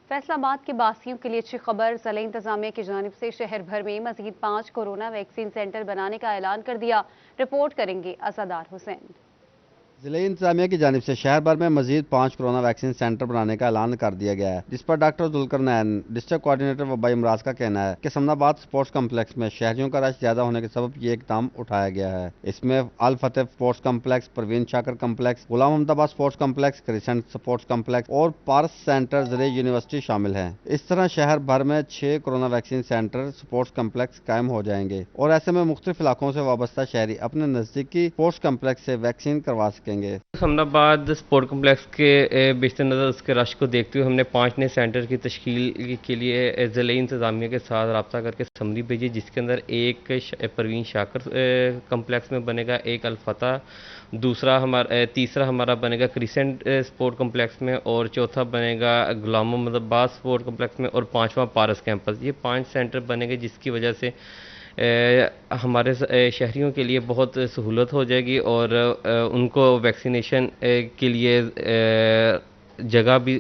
فیصل آباد کے باسیوں کے لیے اچھی خبر، ضلع انتظامیہ کی جانب سے شہر بھر میں مزید 5 کورونا ویکسین سینٹر بنانے کا اعلان کر دیا۔ رپورٹ کریں گے عزادار حسین۔ ضلع انتظامیہ کی جانب سے شہر بھر میں مزید 5 کورونا ویکسین سینٹر بنانے کا اعلان کر دیا گیا ہے، جس پر ڈاکٹر ذوالقرنین ڈسٹرکٹ کوآرڈینیٹر وبائی امراض کا کہنا ہے کہ سمن آباد سپورٹس کمپلیکس میں شہریوں کا رش زیادہ ہونے کے سبب یہ اقدام اٹھایا گیا ہے۔ اس میں الفتح sports complex, Parveen Shakir complex, Ghulam محمد آباد sports complex, crescent sports complex اور پارس سینٹر ضلع یونیورسٹی شامل ہیں۔ اس طرح شہر بھر میں 6 corona vaccine centre sports complex قائم ہو جائیں گے اور ایسے میں مختلف علاقوں سے وابستہ شہری اپنے نزدیکی سپورٹس کمپلیکس سے ویکسین کروا سکیں گے۔ سمن آباد سپورٹ کمپلیکس کے بیشتر نظر اس کے رش کو دیکھتے ہوئے ہم نے 5 نئے سینٹر کی تشکیل کے لیے ضلع انتظامیہ کے ساتھ رابطہ کر کے سمری بھیجی، جس کے اندر ایک پروین شاکر کمپلیکس میں بنے گا، ایک الفتح، تیسرا ہمارا بنے گا کریسنٹ سپورٹ کمپلیکس میں، اور چوتھا بنے گا غلام محمد آباد سپورٹ کمپلیکس میں، اور 5واں پارس کیمپس۔ یہ 5 سینٹر بنے گے، جس کی وجہ سے ہمارے شہریوں کے لیے بہت سہولت ہو جائے گی اور ان کو ویکسینیشن کے لیے جگہ بھی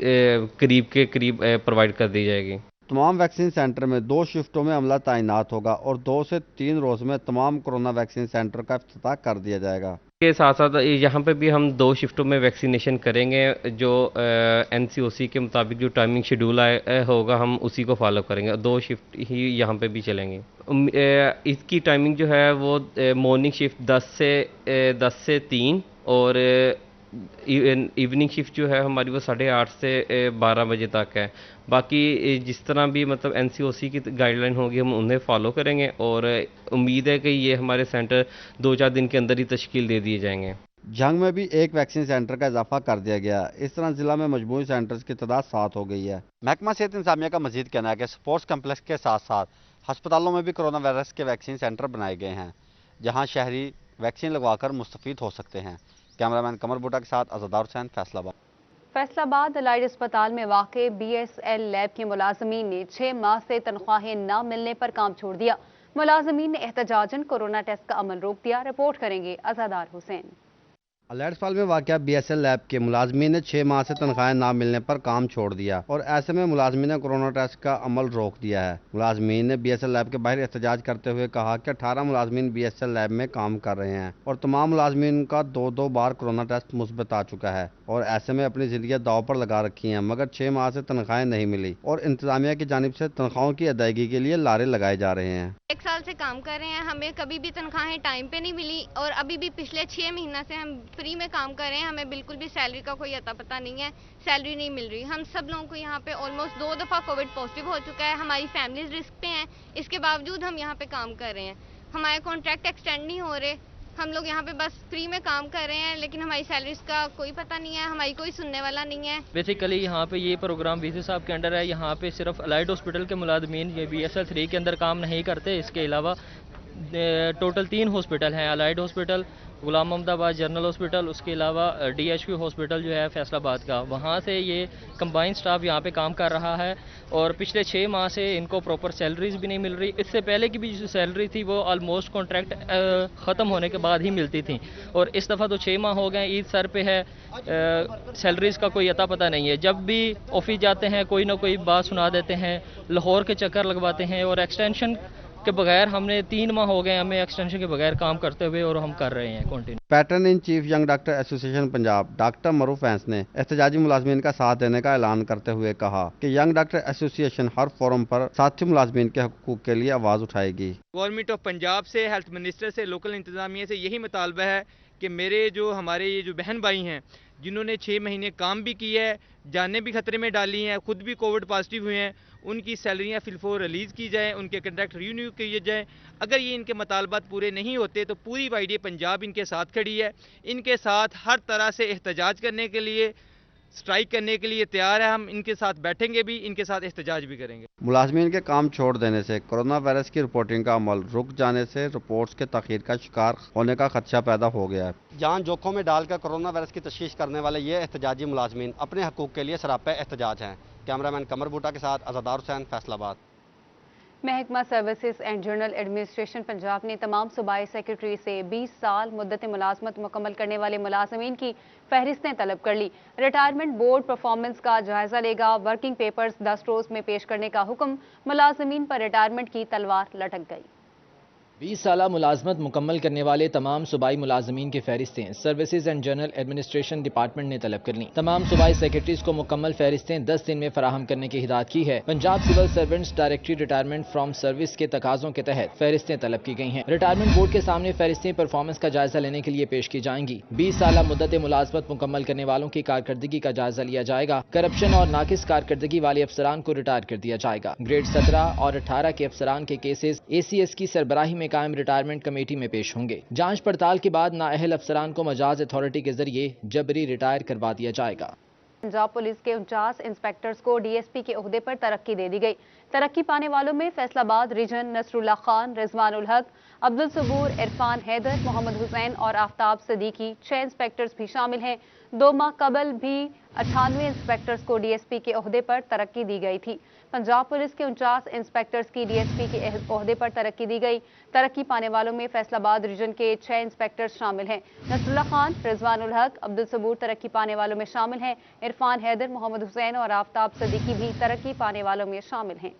قریب کے قریب پرووائڈ کر دی جائے گی۔ تمام ویکسین سینٹر میں 2 شفٹوں میں عملہ تعینات ہوگا اور 2 سے 3 روز میں تمام کورونا ویکسین سینٹر کا افتتاح کر دیا جائے گا۔ کے ساتھ ساتھ یہاں پہ بھی ہم 2 شفٹوں میں ویکسینیشن کریں گے، جو NCOC کے مطابق جو ٹائمنگ شیڈول ہوگا ہم اسی کو فالو کریں گے، 2 شفٹ ہی یہاں پہ بھی چلیں گے۔ اس کی ٹائمنگ جو ہے وہ مارننگ شفٹ 10 سے 3 اور ایوننگ شفٹ جو ہے ہماری وہ 8:30 سے 12 بجے تک ہے۔ باقی جس طرح بھی مطلب NCOC کی گائیڈ لائن ہوگی ہم انہیں فالو کریں گے اور امید ہے کہ یہ ہمارے سینٹر 2-4 دن کے اندر ہی تشکیل دے دیے جائیں گے۔ جھنگ میں بھی ایک ویکسین سینٹر کا اضافہ کر دیا گیا۔ اس طرح ضلع میں مجموعی سینٹرز کی تعداد 7 ہو گئی ہے۔ محکمہ صحت انتظامیہ کا مزید کہنا ہے کہ سپورٹس کمپلیکس کے ساتھ ساتھ ہسپتالوں میں بھی کورونا وائرس کے ویکسین سینٹر بنائے گئے ہیں، جہاں شہری ویکسین لگوا کر مستفید ہو سکتے ہیں۔ کیمرامین قمر بوٹا کے ساتھ عزادار حسین، فیصل آباد۔ فیصل آباد الائڈ اسپتال میں واقع BSL لیب کے ملازمین نے 6 ماہ سے تنخواہیں نہ ملنے پر کام چھوڑ دیا۔ ملازمین نے احتجاجاً کورونا ٹیسٹ کا عمل روک دیا۔ رپورٹ کریں گے عزادار حسین۔ الائڈ اسپتال میں واقع BSL لیب کے ملازمین نے 6 ماہ سے تنخواہیں نہ ملنے پر کام چھوڑ دیا اور ایسے میں ملازمین نے کورونا ٹیسٹ کا عمل روک دیا ہے۔ ملازمین نے BSL لیب کے باہر احتجاج کرتے ہوئے کہا کہ 18 ملازمین BSL لیب میں کام کر رہے ہیں اور تمام ملازمین کا 2 بار کورونا ٹیسٹ مثبت آ چکا ہے اور ایسے میں اپنی زندگیاں داؤ پر لگا رکھی ہیں، مگر 6 ماہ سے تنخواہیں نہیں ملی اور انتظامیہ کی جانب سے تنخواہوں کی ادائیگی کے لیے لارے لگائے جا رہے ہیں۔ 1 سال سے کام کر رہے ہیں، ہمیں کبھی بھی تنخواہیں ٹائم پہ نہیں ملی اور ابھی بھی پچھلے 6 مہینہ سے ہم فری میں کام کر رہے ہیں، ہمیں بالکل بھی سیلری کا کوئی اتا پتہ نہیں ہے، سیلری نہیں مل رہی۔ ہم سب لوگوں کو یہاں پہ آلموسٹ 2 دفعہ کووڈ پازیٹیو ہو چکا ہے، ہماری فیملیز رسک پہ ہیں، اس کے باوجود ہم یہاں پہ کام کر رہے ہیں، ہمارے کانٹریکٹ ایکسٹینڈ نہیں ہو رہے، ہم لوگ یہاں پہ بس فری میں کام کر رہے ہیں، لیکن ہماری سیلریز کا کوئی پتہ نہیں ہے، ہماری کوئی سننے والا نہیں ہے۔ بیسیکلی یہاں پہ یہ پروگرام VC صاحب کے انڈر ہے، یہاں پہ صرف الائڈ ہاسپٹل کے ملازمین یہ BSL 3 کے اندر کام نہیں کرتے، اس کے علاوہ ٹوٹل 3 ہاسپٹل ہیں، الائڈ ہاسپٹل، غلام محمد آباد جنرل ہاسپٹل، اس کے علاوہ DHQ ہاسپٹل جو ہے فیصل آباد کا، وہاں سے یہ کمبائن سٹاف یہاں پہ کام کر رہا ہے اور پچھلے 6 ماہ سے ان کو پراپر سیلریز بھی نہیں مل رہی۔ اس سے پہلے کی بھی جو سیلری تھی وہ آلموسٹ کانٹریکٹ ختم ہونے کے بعد ہی ملتی تھیں اور اس دفعہ تو 6 ماہ ہو گئے، عید سر پہ ہے، سیلریز کا کوئی اتا پتہ نہیں ہے۔ جب بھی آفس جاتے ہیں کوئی نہ کوئی بات سنا دیتے ہیں، لاہور کے چکر لگواتے ہیں اور ایکسٹینشن کے بغیر ہم نے 3 ماہ ہو گئے ہمیں ایکسٹینشن کے بغیر کام کرتے ہوئے اور ہم کر رہے ہیں continue. Pattern in chief young doctor ایسوسی ایشن پنجاب ڈاکٹر معروف فینس نے احتجاجی ملازمین کا ساتھ دینے کا اعلان کرتے ہوئے کہا کہ ینگ ڈاکٹر ایسوسی ایشن ہر فورم پر ساتھی ملازمین کے حقوق کے لیے آواز اٹھائے گی۔ گورنمنٹ آف پنجاب سے، ہیلتھ منسٹر سے، لوکل انتظامیہ سے یہی مطالبہ ہے کہ ہمارے یہ جو بہن بھائی ہیں جنہوں نے 6 مہینے کام بھی کیا ہے، جانیں بھی خطرے میں ڈالی ہیں، خود بھی کووڈ پازیٹیو ہوئے ہیں، ان کی سیلریاں فی الفور ریلیز کی جائیں، ان کے کنٹریکٹ رینیو کیے جائیں۔ اگر یہ ان کے مطالبات پورے نہیں ہوتے تو پوری YDA پنجاب ان کے ساتھ کھڑی ہے، ان کے ساتھ ہر طرح سے احتجاج کرنے کے لیے، سٹرائک کرنے کے لیے تیار ہے، ہم ان کے ساتھ بیٹھیں گے بھی، ان کے ساتھ احتجاج بھی کریں گے۔ ملازمین کے کام چھوڑ دینے سے کورونا وائرس کی رپورٹنگ کا عمل رک جانے سے رپورٹس کے تاخیر کا شکار ہونے کا خدشہ پیدا ہو گیا ہے۔ جان جوکھوں میں ڈال کر کورونا وائرس کی تشخیص کرنے والے یہ احتجاجی ملازمین اپنے حقوق کے لیے سراپا احتجاج ہیں۔ کیمرامین قمر بوٹا کے ساتھ عزادار حسین، فیصل آباد۔ महकमा services and general administration Punjab ने तमाम सूबाई सेक्रेटरी से 20 साल मुद्दत मुलाजमत मुकम्मल करने वाले मुलाजमीन की फहरिस्तें तलब कर ली। रिटायरमेंट बोर्ड परफॉर्मेंस का जायजा लेगा। वर्किंग पेपर्स 10 रोज में पेश करने का हुक्म। मुलाजमीन पर रिटायरमेंट की तलवार लटक गई। 20 साला मुलाजमत मुकम्मल करने वाले तमाम सूबाई मुलाजमीन की फहरिस्तें services and general administration department ने तलब कर ली। तमाम सूबाई सेक्रेटरीज को मुकम्मल फहरिस्तें 10 दिन में फराहम करने की हिदायत की है। Punjab civil servants directory retirement from service के तकाजों के तहत फहरिस्तें तलब की गई हैं। रिटायरमेंट बोर्ड के सामने फहरिस्तें परफॉर्मेंस का जायजा लेने के लिए पेश की जाएंगी। 20 साला मुद्दत मुलाजमत मुकम्मल करने वालों की कारकर्दगी का जायजा लिया जाएगा। करप्शन और नाकिस कारकर्दगी वाले अफसरान को रिटायर कर दिया जाएगा। ग्रेड 17 और 18 के अफसरान के केसेस ACS की सरबराही में कायम रिटायरमेंट कमेटी में पेश होंगे। जांच पड़ताल के बाद नाअहल अफसरान को मजाज अथॉरिटी के जरिए जबरी रिटायर करवा दिया जाएगा। पंजाब पुलिस के 49 इंस्पेक्टर्स को DSP के ओहदे पर तरक्की दे दी गई। तरक्की पाने वालों में फैसलाबाद रीजन नसरुल्लाह खान, रिजवान उल हक, अब्दुल सबूर, इरफान हैदर, मोहम्मद हुसैन और आफ्ताब सदीकी 6 इंस्पेक्टर्स भी शामिल हैं। 2 माह कबल भी 98 इंस्पेक्टर्स को DSP के ओहदे पर तरक्की दी गई थी। पंजाब पुलिस के 49 इंस्पेक्टर्स की DSP के ओहदे पर तरक्की दी गई। तरक्की पाने वालों में फैसलाबाद रीजन के 6 इंस्पेक्टर्स शामिल हैं। नसरुल्लाह खान, रिजवान उल हक, अब्दुल सबूर तरक्की पाने वालों में शामिल हैं। इरफान हैदर, मोहम्मद हुसैन और आफ्ताब सदीकी भी तरक्की पाने वालों में शामिल हैं।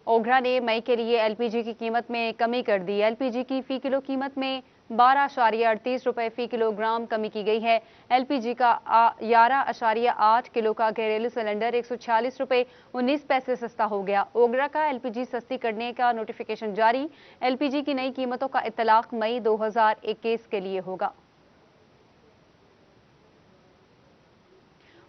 ओगरा ने मई के लिए LPG की कीमत में कमी कर दी। LPG की फी किलो कीमत में 12.38 रुपए फी किलोग्राम कमी की गई है। LPG का 11.8 किलो का घरेलू सिलेंडर 146 रुपए 19 पैसे सस्ता हो गया। ओगरा का LPG सस्ती करने का नोटिफिकेशन जारी। LPG की नई कीमतों का इत्तलाक मई 2021 के लिए होगा।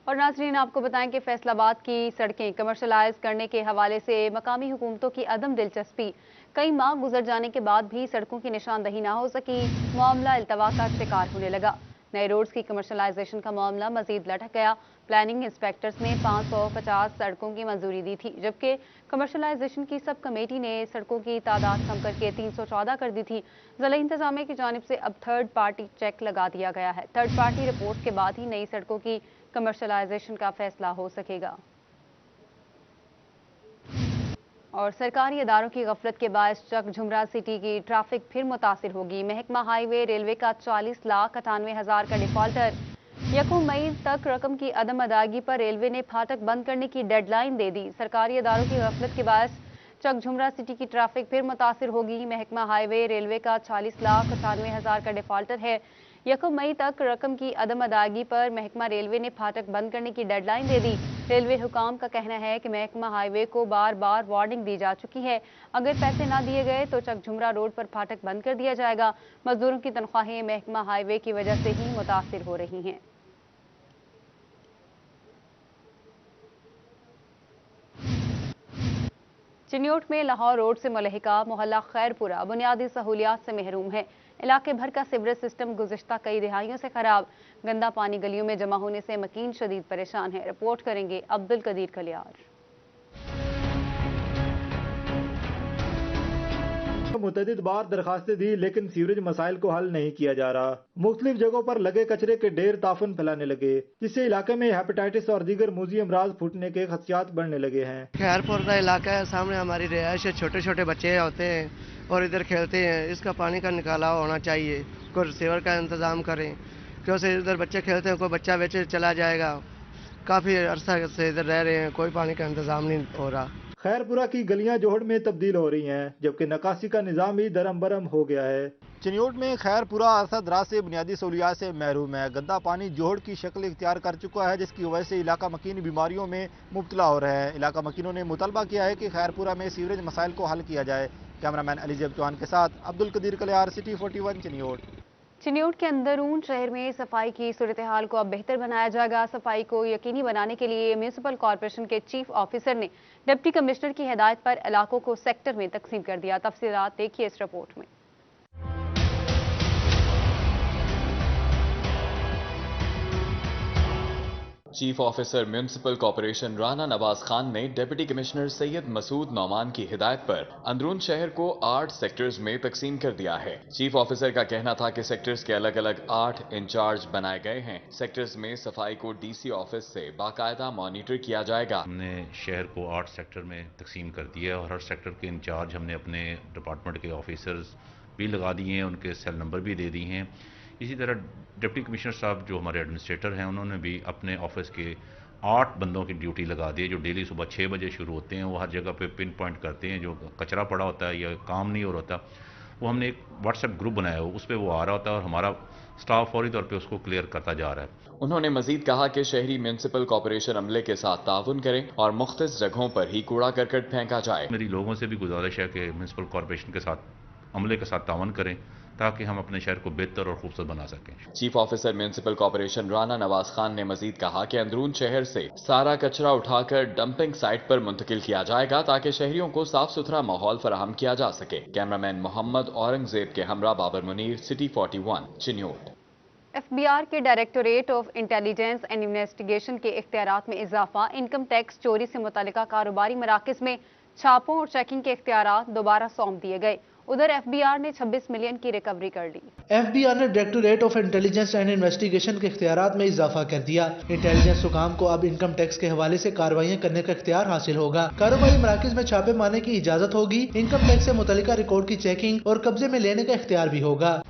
और नाज़रीन, आपको बताएं कि फैसलाबाद की सड़कें कमर्शलाइज करने के हवाले से मकामी हुकूमतों की अदम दिलचस्पी। कई माह गुजर जाने के बाद भी सड़कों की निशानदही ना हो सकी। मामला इल्तवा का शिकार होने लगा। नए रोड्स की कमर्शलाइजेशन का मामला मजीद लटक गया। प्लानिंग इंस्पेक्टर्स ने 550 सड़कों की मंजूरी दी थी, जबकि कमर्शलाइजेशन की सब कमेटी ने सड़कों की तादाद कम करके 314 कर दी थी। ज़िला इंतजामिया की जानिब से अब थर्ड पार्टी चेक लगा दिया गया है। थर्ड पार्टी रिपोर्ट के बाद ही नई सड़कों की कमर्शलाइजेशन का फैसला हो सकेगा। और सरकारी इदारों की गफलत के बायस चक झुमरा सिटी की ट्रैफिक फिर मुतासिर होगी। महकमा हाईवे रेलवे का 40,98,000 का डिफॉल्टर। 1 मई तक रकम की अदम अदायगी पर रेलवे ने फाटक बंद करने की डेडलाइन दे दी। सरकारी इदारों की गफलत के बायस चक झुमरा सिटी की ट्रैफिक फिर मुतासिर होगी। महकमा हाईवे रेलवे का 40,98,000 का डिफॉल्टर है। 1 मई तक रकम की अदम अदायगी पर महकमा रेलवे ने फाटक बंद करने की डेडलाइन दे दी। रेलवे हुकाम का कहना है कि महकमा हाईवे को बार बार वार्निंग दी जा चुकी है। अगर पैसे ना दिए गए तो चक झुमरा रोड पर फाटक बंद कर दिया जाएगा। मजदूरों की तनख्वाहें महकमा हाईवे की वजह से ही मुतासिर हो रही हैं। चिन्योट में लाहौर रोड से मुलहिका मोहल्ला खैरपुरा बुनियादी सहूलियात से महरूम है। इलाके भर का सीवरेज सिस्टम गुज़िश्ता कई दिहाइयों से खराब। गंदा पानी गलियों में जमा होने से मकीन शदीद परेशान है। रिपोर्ट करेंगे अब्दुल कदीर कलियार। मुतअद्दिद बार दरखास्तें दी, लेकिन सीवरेज मसाइल को हल नहीं किया जा रहा। मुख्तलिफ जगहों पर लगे कचरे के ढेर ताफन फैलाने लगे, जिससे इलाके में हेपेटाइटिस और दीगर मूजी अमराज फूटने के खदशात बढ़ने लगे हैं। खैरपुर का इलाका है, सामने हमारी रिहाइश है। छोटे छोटे बच्चे होते हैं और इधर खेलते हैं। इसका पानी का निकाला होना चाहिए। कोई रिसीवर का इंतजाम करें, क्योंकि इधर बच्चे खेलते हैं, कोई बच्चा बेचे चला जाएगा। काफी अरसा से इधर रह रहे हैं, कोई पानी का इंतजाम नहीं हो रहा। खैरपुरा की गलियां जोहड़ में तब्दील हो रही हैं, जबकि नकासी का निज़ाम ही दरम बरम हो गया है। चिन्योट में खैरपुरा अरसा दराज से बुनियादी सहूलियात से महरूम है। गंदा पानी जोहड़ की शक्ल इख्तियार कर चुका है, जिसकी वजह से इलाका मकीनी बीमारियों में मुब्तला हो रहा है। इलाका मकीनों ने मुतालबा किया है कि खैरपुरा में सीवरेज मसाइल को हल किया जाए। कैमरामैन अलीजेब चौहान के साथ अब्दुल कदीर कलियार, सिटी 41 चिन्योट। चिन्योट के अंदरून शहर में सफाई की सूरत हाल को अब बेहतर बनाया जाएगा। सफाई को यकीनी बनाने के लिए म्यूनिसिपल कॉर्पोरेशन के चीफ ऑफिसर ने डिप्टी कमिश्नर की हिदायत पर इलाकों को सेक्टर में तकसीम कर दिया। तफसीलात देखिए इस रिपोर्ट में। Chief officer municipal corporation Rana Nawaz Khan ने डिप्टी कमिश्नर सैयद मसूद नौमान की हिदायत पर अंदरून शहर को 8 सेक्टर्स में तकसीम कर दिया है। चीफ ऑफिसर का कहना था कि सेक्टर्स के अलग अलग 8 इंचार्ज बनाए गए हैं। सेक्टर्स में सफाई को डीसी ऑफिस से बाकायदा मॉनिटर किया जाएगा। हमने शहर को 8 सेक्टर में तकसीम कर दिया और हर सेक्टर के इंचार्ज हमने अपने डिपार्टमेंट के ऑफिसर्स भी लगा दिए हैं, उनके सेल नंबर भी दे दिए हैं। इसी तरह डिप्टी कमिश्नर साहब जो हमारे एडमिनिस्ट्रेटर हैं उन्होंने भी अपने ऑफिस के 8 बंदों की ड्यूटी लगा दी है, जो डेली सुबह 6 बजे शुरू होते हैं। वो हर जगह पे पिन पॉइंट करते हैं, जो कचरा पड़ा होता है या काम नहीं हो रहा होता वो हमने एक व्हाट्सएप ग्रुप बनाया हो, उस पर वो आ रहा होता है और हमारा स्टाफ फौरी तौर पे उसको क्लियर करता जा रहा है। उन्होंने मजीद कहा कि शहरी म्यूनिसिपल कॉर्पोरेशन अमले के साथ ताउन करें और मुख्तलिफ जगहों पर ही कूड़ा करकट फेंका जाए। मेरी लोगों से भी गुजारिश है कि म्यूनिसिपल कॉर्पोरेशन के साथ अमले के साथ ताउन करें ताकि हम अपने शहर को बेहतर और खूबसूरत बना सकें। Chief officer municipal corporation Rana Nawaz Khan ने मजीद कहा कि अंदरून शहर से सारा कचरा उठाकर डंपिंग साइट पर मुंतकिल किया जाएगा ताकि शहरियों को साफ सुथरा माहौल फराहम किया जा सके। कैमरामैन मोहम्मद औरंगजेब के हमरा बाबर मुनीर, सिटी 41, चिन्योट। FBI के directorate of intelligence and investigation के इख्तियारात में इजाफा, इनकम टैक्स चोरी से मुतालिका कारोबारी मराकज़ में छापों और चेकिंग के इख्तियारात दोबारा सौंप दिए गए। उधर FBI ने 26 मिलियन की रिकवरी कर ली। FBI ने directorate of intelligence and investigation के इख्तियारात में इजाफा कर दिया। इंटेलिजेंस हुकाम को अब इनकम टैक्स के हवाले से कार्रवाइयां करने का इख्तियार हासिल होगा। कारोबारी मराकज़ में छापे मारने की इजाजत होगी। इनकम टैक्स से मुतालिका रिकॉर्ड की चेकिंग और कब्जे में लेने का इख्तियार भी होगा।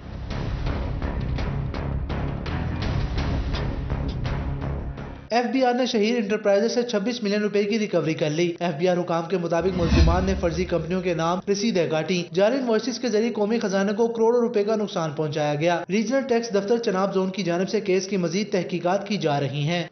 FBI ने शहीर इंटरप्राइजेस से 26 मिलियन रुपए की रिकवरी कर ली। FBI हुकाम के मुताबिक मुल्जिमान ने फर्जी कंपनियों के नाम रसीदें काटी। जाली इनवॉइसेस के जरिए कौमी खजाने को करोड़ों रुपए का नुकसान पहुंचाया गया। रीजनल टैक्स दफ्तर चनाब जोन की जानिब से केस की मजीद तहकीकात की जा रही हैं।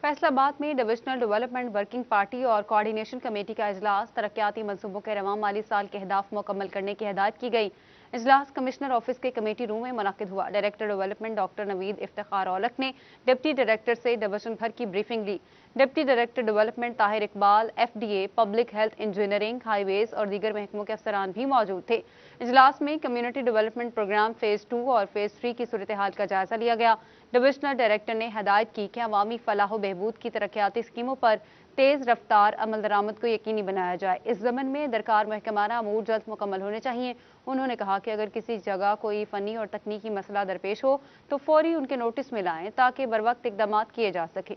फैसलाबाद में डिविजनल डेवलपमेंट वर्किंग पार्टी और कोऑर्डिनेशन कमेटी का इजलास, तरक्याती मंसूबों के रवां माली साल के अहदाफ मुकम्मल करने की हिदायत की गई। इजलास कमिश्नर ऑफिस के कमेटी रूम में मुनक्किद हुआ। Director development doctor Naveed Iftikhar Aulakh ने डिप्टी डायरेक्टर से डिवीजन भर की ब्रीफिंग ली। Deputy director development Tahir Iqbal, FDA, public health, engineering, highways और दीगर महकमों के अफसरान भी मौजूद थे। इजलास में कम्युनिटी डेवलपमेंट प्रोग्राम फेज 2 और फेज 3 की सूरत हाल का जायजा लिया गया। डिविजनल डायरेक्टर ने हदायत की कि अवामी फलाह बहबूद की तरक्याती स्कीमों पर तेज रफ्तार अमल दरामद को यकीनी बनाया जाए। इस ज़मन में दरकार महकमाना अमूर जल्द मुकम्मल होने चाहिए। उन्होंने कहा कि अगर किसी जगह कोई फ़नी और तकनीकी मसला दरपेश हो तो फौरी उनके नोटिस में लाएं ताकि बरवक्त इकदाम किए जा सके।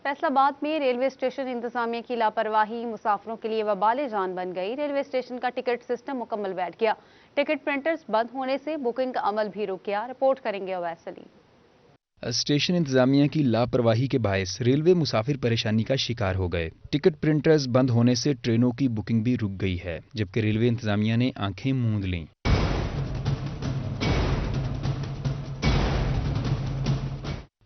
फैसलाबाद में रेलवे स्टेशन इंतजामिया की लापरवाही मुसाफिरों के लिए वबाल जान बन गई। रेलवे स्टेशन का टिकट सिस्टम मुकम्मल बैठ गया। टिकट प्रिंटर्स बंद होने से बुकिंग का अमल भी रुक गया। रिपोर्ट करेंगे अवैस अली। स्टेशन इंतजामिया की लापरवाही के बायस रेलवे मुसाफिर परेशानी का शिकार हो गए। टिकट प्रिंटर्स बंद होने से ट्रेनों की बुकिंग भी रुक गई है, जबकि रेलवे इंतजामिया ने आंखें मूंद लीं।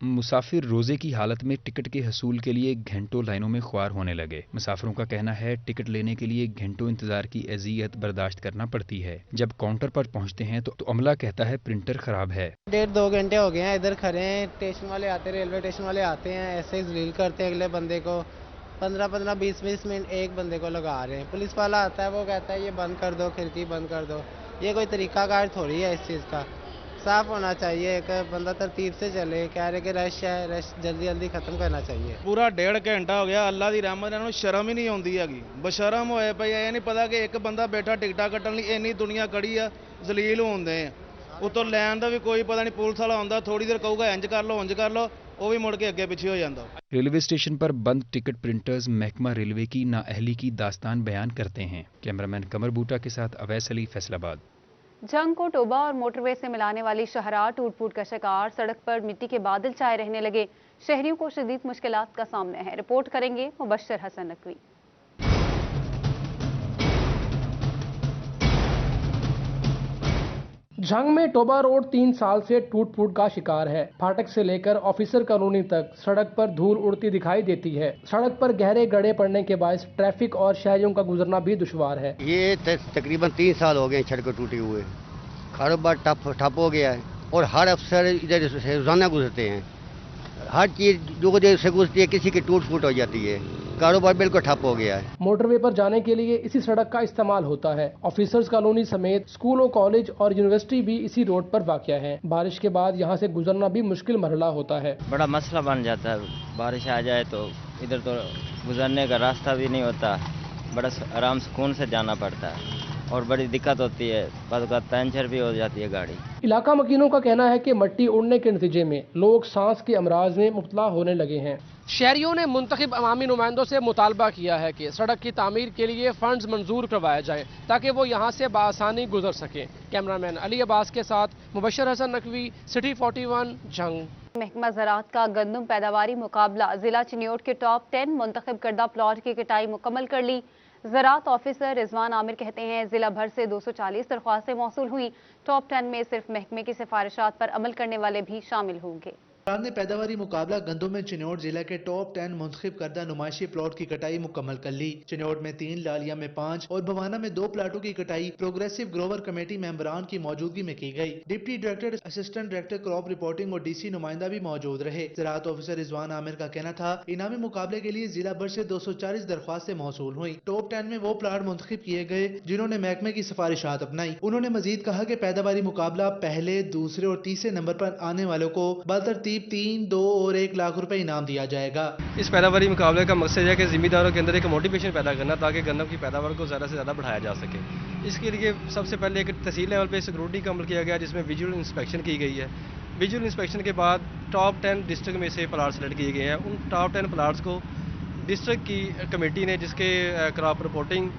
मुसाफिर रोजे की हालत में टिकट के हसूल के लिए घंटों लाइनों में ख्वार होने लगे। मुसाफिरों का कहना है टिकट लेने के लिए घंटों इंतजार की अज़ियत बर्दाश्त करना पड़ती है। जब काउंटर पर पहुंचते हैं तो अमला कहता है प्रिंटर खराब है। 1.5-2 घंटे हो गए हैं इधर खड़े हैं। स्टेशन वाले आते, रेलवे स्टेशन वाले आते हैं, ऐसे ही जलील करते हैं अगले बंदे को। 15-15, 20-20 मिनट एक बंदे को लगा रहे हैं। पुलिस वाला आता है, वो कहता है ये बंद कर दो, खिड़की बंद कर दो। ये कोई तरीकाकार थोड़ी है इस चीज़ का। साफ होना चाहिए, एक बंदा तरतीब से चले। कह रहे कि रश है, रश जल्दी जल्दी खत्म करना चाहिए। पूरा 1.5 घंटा हो गया। अल्लाह की रहमत नाल शर्म ही नहीं आती हैगी। बशर्म होए पए। ये नहीं पता कि एक बंदा बैठा टिकटा कट्टन लई इन्नी दुनिया खड़ी आ, जलील होंदे आ। उतों लैन का भी कोई पता नहीं। पुलिस वाला आंदा, थोड़ी देर कहूगा इंज कर लो, इंज कर लो, वो भी मुड़ के अगे पिछे हो जाता। रेलवे स्टेशन पर बंद टिकट प्रिंटर्स महकमा रेलवे की नाअहली की दास्तान बयान करते हैं। कैमरामैन कमर बूटा के साथ अवैस अली, फैसलाबाद। जंग को टोबा और मोटरवे से मिलाने वाली शहरार टूट फूट का शिकार। सड़क पर मिट्टी के बादल छाए रहने लगे। शहरियों को शदीद मुश्किलात का सामना है। रिपोर्ट करेंगे मुबश्शिर हसन नकवी। जंग में टोबा रोड 3 साल से टूट फूट का शिकार है। फाटक से लेकर ऑफिसर कॉलोनी तक सड़क पर धूल उड़ती दिखाई देती है। सड़क पर गहरे गड्ढे पड़ने के बायस ट्रैफिक और शहरियों का गुजरना भी दुश्वार है। ये तकरीबन 3 साल हो गए सड़क टूटे हुए। कारोबार ठप हो गया है और हर अफसर इधर से रोजाना गुजरते हैं। हर चीज जो से गुजरती है किसी की टूट फूट हो जाती है। कारोबार बिल्कुल ठप हो गया है। मोटरवे पर जाने के लिए इसी सड़क का इस्तेमाल होता है। ऑफिसर्स कॉलोनी समेत स्कूलों, कॉलेज और यूनिवर्सिटी भी इसी रोड पर वाक़या है। बारिश के बाद यहाँ से गुजरना भी मुश्किल मरहला होता है। बड़ा मसला बन जाता है, बारिश आ जाए तो इधर तो गुजरने का रास्ता भी नहीं होता, बड़ा आराम सुकून से जाना पड़ता है और बड़ी दिक्कत होती है, पंचर भी हो जाती है गाड़ी। इलाका मकीनों का कहना है कि मिट्टी उड़ने के नतीजे में लोग सांस के अमराज में मुब्तला होने लगे हैं। शहरियों ने मुंतखब अवामी नुमाइंदों से मुतालबा किया है कि सड़क की तामीर के लिए फंड्स मंजूर करवाए जाएं ताकि वो यहाँ से बआसानी गुजर सकें। कैमरामैन अली अब्बास के साथ मुबशर हसन नकवी, सिटी 41, जंग। महकमा ज़राअत का गंदम पैदावारी मुकाबला, जिला चिन्योट के टॉप 10 मुंतखब करदा प्लॉट की कटाई मुकम्मल कर ली। ज़राअत ऑफिसर रिजवान आमिर कहते हैं जिला भर से 240 दरख्वास्तें मौसूल हुई। टॉप 10 में सिर्फ महकमे की सिफारिशात पर अमल करने वाले भी शामिल होंगे। सरकार ने पैदावारी मुकाबला गंदम में चिन्योट जिला के टॉप 10 मुंतखब करदा नुमाइशी प्लॉट की कटाई मुकम्मल कर ली। चिन्योट में 3, लालिया में 5 और भवाना में 2 प्लाटों की कटाई प्रोग्रेसिव ग्रोवर कमेटी मेंबरान की मौजूदगी में की गई। Deputy director, assistant director crop reporting और डीसी नुमाइंदा भी मौजूद रहे। ज़राअत ऑफिसर रिजवान आमिर का कहना था इनामी मुकाबले के लिए जिला भर से 240 दरख्वास्तें मौसूल हुई। टॉप 10 में वो प्लाट मुंतखब किए गए जिन्होंने महकमे की सिफारिशात अपनाई। उन्होंने मजीद कहा कि पैदावारी मुकाबला पहले, दूसरे और तीसरे नंबर पर आने वालों को बतरतीब 3, 2 और 1 लाख रुपए इनाम दिया जाएगा। इस पैदावारी मुकाबले का मकसद है कि जिम्मेदारों के अंदर एक मोटिवेशन पैदा करना ताकि गन्नम की पैदावार को ज़्यादा से ज़्यादा बढ़ाया जा सके। इसके लिए सबसे पहले एक तहसील लेवल पे सिक्योरिटी का अमल किया गया जिसमें विजुअल इंस्पेक्शन की गई है। विजुअल इंस्पेक्शन के बाद टॉप 10 डिस्ट्रिक्ट में से प्लाट सेलेक्ट किए गए हैं। उन टॉप 10 प्लाट्स को डिस्ट्रिक्ट की कमेटी ने, जिसके crop reporting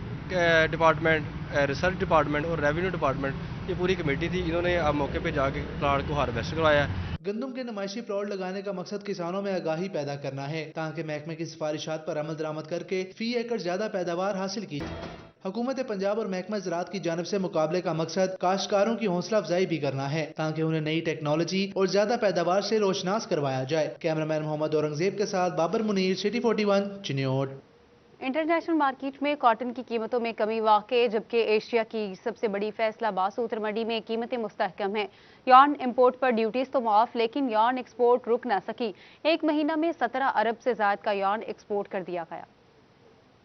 department, research department और रेवेन्यू डिपार्टमेंट, ये पूरी कमेटी थी, इन्होंने अब मौके पे जाके प्लाट को हार्वेस्ट करवाया। गंदम के नुमाइशी प्लॉट लगाने का मकसद किसानों में आगाही पैदा करना है ताकि महकमे की सिफारिशात पर अमल दरामद करके फी एकड़ ज्यादा पैदावार हासिल की। हुकूमत पंजाब और महकमा ज़राअत की जानिब से मुकाबले का मकसद काश्तकारों की हौसला अफजाई भी करना है ताकि उन्हें नई टेक्नोलॉजी और ज्यादा पैदावार से रोशनास करवाया जाए। कैमरामैन मोहम्मद औरंगजेब के साथ Babar Munir, city 41, Chiniot. International market में कॉटन की कीमतों में कमी वाक़ई, जबकि एशिया की सबसे बड़ी फैसलाबाद सूत्र मंडी में कीमतें मुस्तहकम हैं। यार्न इंपोर्ट पर ड्यूटीज तो माफ, लेकिन यार्न एक्सपोर्ट रुक ना सकी। एक महीना में 17 अरब से ज्यादा का यार्न एक्सपोर्ट कर दिया गया।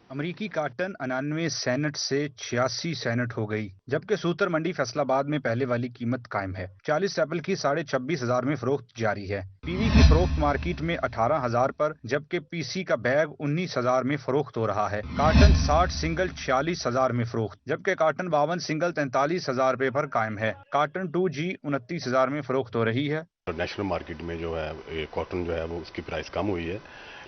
अमरीकी काटन 99 सेंट से 86 सेंट हो गई, जबकि सूतर मंडी फैसलाबाद में पहले वाली कीमत कायम है। 40 अप्रैल की 26,500 में फरोख्त जारी है। पीवी की फरोख्त मार्केट में 18,000 पर, जबकि पीसी का बैग 19,000 में फरोख्त हो रहा है। काटन 60 सिंगल 46,000 में फरोख्त, जबकि काटन 52 सिंगल 43,000 रुपए पर कायम है। काटन 2G 29,000 में फरोख्त हो रही है। नेशनल मार्केट में जो है कॉटन जो है वो उसकी प्राइस कम हुई है,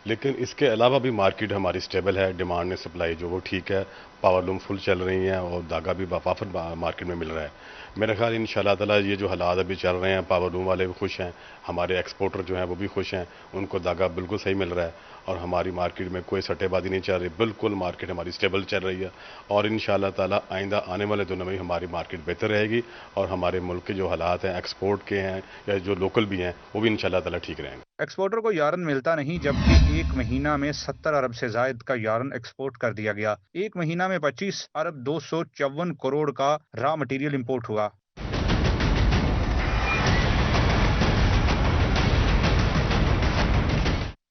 लेकिन इसके अलावा भी मार्केट हमारी स्टेबल है। डिमांड ने सप्लाई जो वो ठीक है, पावर लूम फुल चल रही हैं और धागा भी वाफर मार्केट में मिल रहा है। मेरा ख्याल इंशाल्लाह ताला ये जो हालात अभी चल रहे हैं, पावर लूम वाले भी खुश हैं, हमारे एक्सपोर्टर जो हैं वो भी खुश हैं, उनको धागा बिल्कुल सही मिल रहा है और हमारी मार्केट में कोई सट्टेबाजी नहीं चल रही, बिल्कुल मार्केट हमारी स्टेबल चल रही है। और इंशाल्लाह ताला आइंदा आने वाले दिनों में हमारी मार्केट बेहतर रहेगी और हमारे मुल्क के जो हालात हैं एक्सपोर्ट के हैं या जो लोकल भी हैं वो भी इंशाल्लाह ताला ठीक रहेंगे। एक्सपोर्टर को यार्न मिलता नहीं, जबकि एक महीना में 70 अरब से जायद का यार्न एक्सपोर्ट कर दिया गया। एक महीना में 25 अरब 254 करोड़ का रॉ मटेरियल इंपोर्ट हुआ।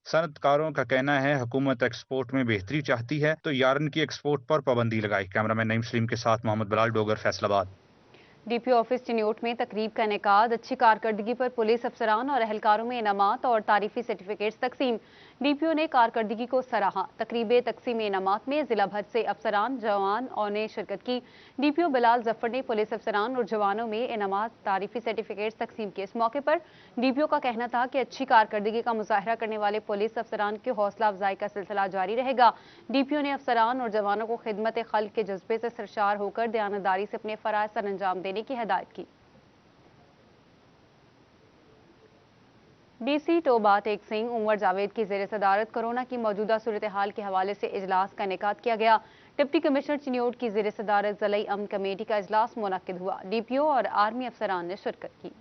सनतकारों का कहना है हुकूमत एक्सपोर्ट में बेहतरी चाहती है तो यार्न की एक्सपोर्ट पर पाबंदी लगाई। कैमरामैन नईम सलीम के साथ मोहम्मद बलाल, डोगर, फैसलाबाद। डीपीओ ऑफिस चिन्योट में तकरीब का इनेकाद, अच्छी कारकर्दगी पर पुलिस अफसरान और एहलकारों में इनामात और तारीफी सर्टिफिकेट्स तकसीम। डीपीओ ने कारकर्दगी को सराहा। तकरीब तकसीम इनामात में जिला भर से अफसरान, जवान और ने शिरकत की। डीपीओ बिलाल जफर ने पुलिस अफसरान और जवानों में इनामात, तारीफी सर्टिफिकेट्स तकसीम किए। इस मौके पर डीपीओ का कहना था कि अच्छी कारकर्दगी का मुजाहरा करने वाले पुलिस अफसरान की हौसला अफजाई का सिलसिला जारी रहेगा। डीपीओ ने अफसरान और जवानों को खिदमत खल्क के जज्बे से सरशार होकर दयानतदारी से अपने फराइज सर अंजाम देने की हिदायत की। डीसी टोबा टेक सिंह उमर जावेद की ज़ेर सदारत कोरोना की मौजूदा सूरत हाल के हवाले से इजलास का इनेकाद किया गया। डिप्टी कमिश्नर चिन्योट की ज़ेर सदारत ज़िला अमन कमेटी का इजलास मुनक्किद हुआ। डीपीओ और आर्मी अफसरान ने शिरकत की।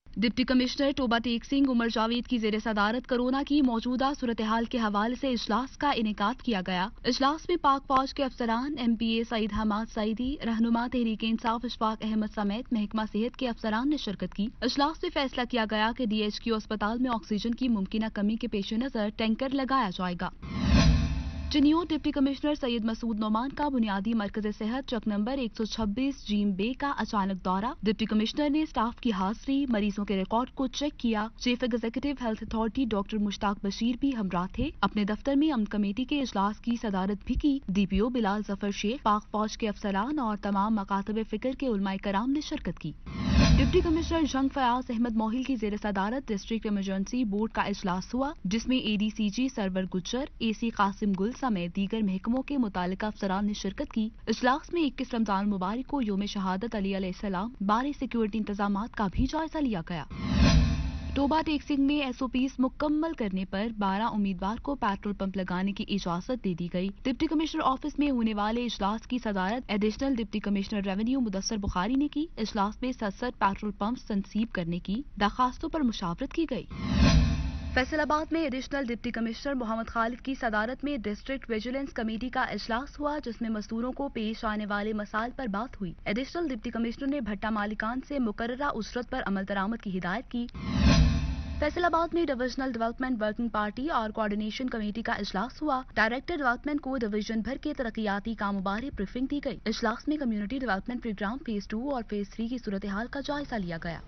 डिप्टी कमिश्नर टोबा टेक सिंह उमर जावेद की ज़ेर सदारत कोरोना की मौजूदा सूरत हाल के हवाले से इजलास का इनेकाद किया गया। इजलास में पाक फौज के अफसरान, MPA सईद हमाद सईदी, रहनुमा तहरीक इंसाफ इशफाक अहमद समेत महकमा सेहत के अफसरान ने शिरकत की। इजलास में फैसला किया गया कि DHQ अस्पताल में ऑक्सीजन की मुमकिना कमी के पेश नजर टैंकर लगाया जाएगा। चिन्योट डिप्टी कमिश्नर सैयद मसूद नोमान का बुनियादी मरकज सेहत चक नंबर 126 जीम बे का अचानक दौरा। डिप्टी कमिश्नर ने स्टाफ की हाजिरी, मरीजों के रिकॉर्ड को चेक किया। Chief executive health authority doctor Mushtaq Bashir भी हमरा थे। अपने दफ्तर में अमन कमेटी के इजलास की सदारत भी की। DPO बिलाल जफर शेख, पाक फौज के अफसरान और तमाम मकातब फिक्र के उलमाए कराम ने शिरकत की। डिप्टी कमिश्नर जंग फयाज अहमद मोहिल की जेर सदारत डिस्ट्रिक्ट इमरजेंसी बोर्ड का इजलास हुआ, जिसमें ADCG सरवर गुज्जर, AC कासिम गुल समेत दीगर महकमों के मुतालिका अफसरान ने शिरकत की। इजलास में 21 रमजान मुबारक को योम शहादत अली अलैहिस्सलाम बारी सिक्योरिटी इंतजामात का भी जायजा लिया गया। टोबा टेक्सिंग में SOPs मुकम्मल करने पर 12 उम्मीदवार को पेट्रोल पंप लगाने की इजाजत दे दी गई। डिप्टी कमिश्नर ऑफिस में होने वाले इजलास की सदारत additional deputy commissioner revenue Mudassar Bukhari ने की। इजलास में 67 पेट्रोल पंप तनसीब करने की दरखास्तों पर मुशावरत की गई। फैसलाबाद में additional deputy commissioner Mohammad Khalid की सदारत में डिस्ट्रिक्ट विजिलेंस कमेटी का इजलास हुआ, जिसमें मजदूरों को पेश आने वाले मसाइल पर बात हुई। एडिशनल डिप्टी कमिश्नर ने भट्टा मालिकान से मुकर्ररा उजरत पर अमल दरामद की हिदायत की। फैसलाबाद में डिविजनल डेवलपमेंट वर्किंग पार्टी और कोऑर्डिनेशन कमेटी का इजलास हुआ। डायरेक्टर डेवलपमेंट को डिवीजन भर के तरक्याती कामों बारे ब्रीफिंग दी गई। इजलास में कम्युनिटी डेवलपमेंट प्रोग्राम फेज 2 और फेज 3 की सूरत हाल का जायजा लिया गया।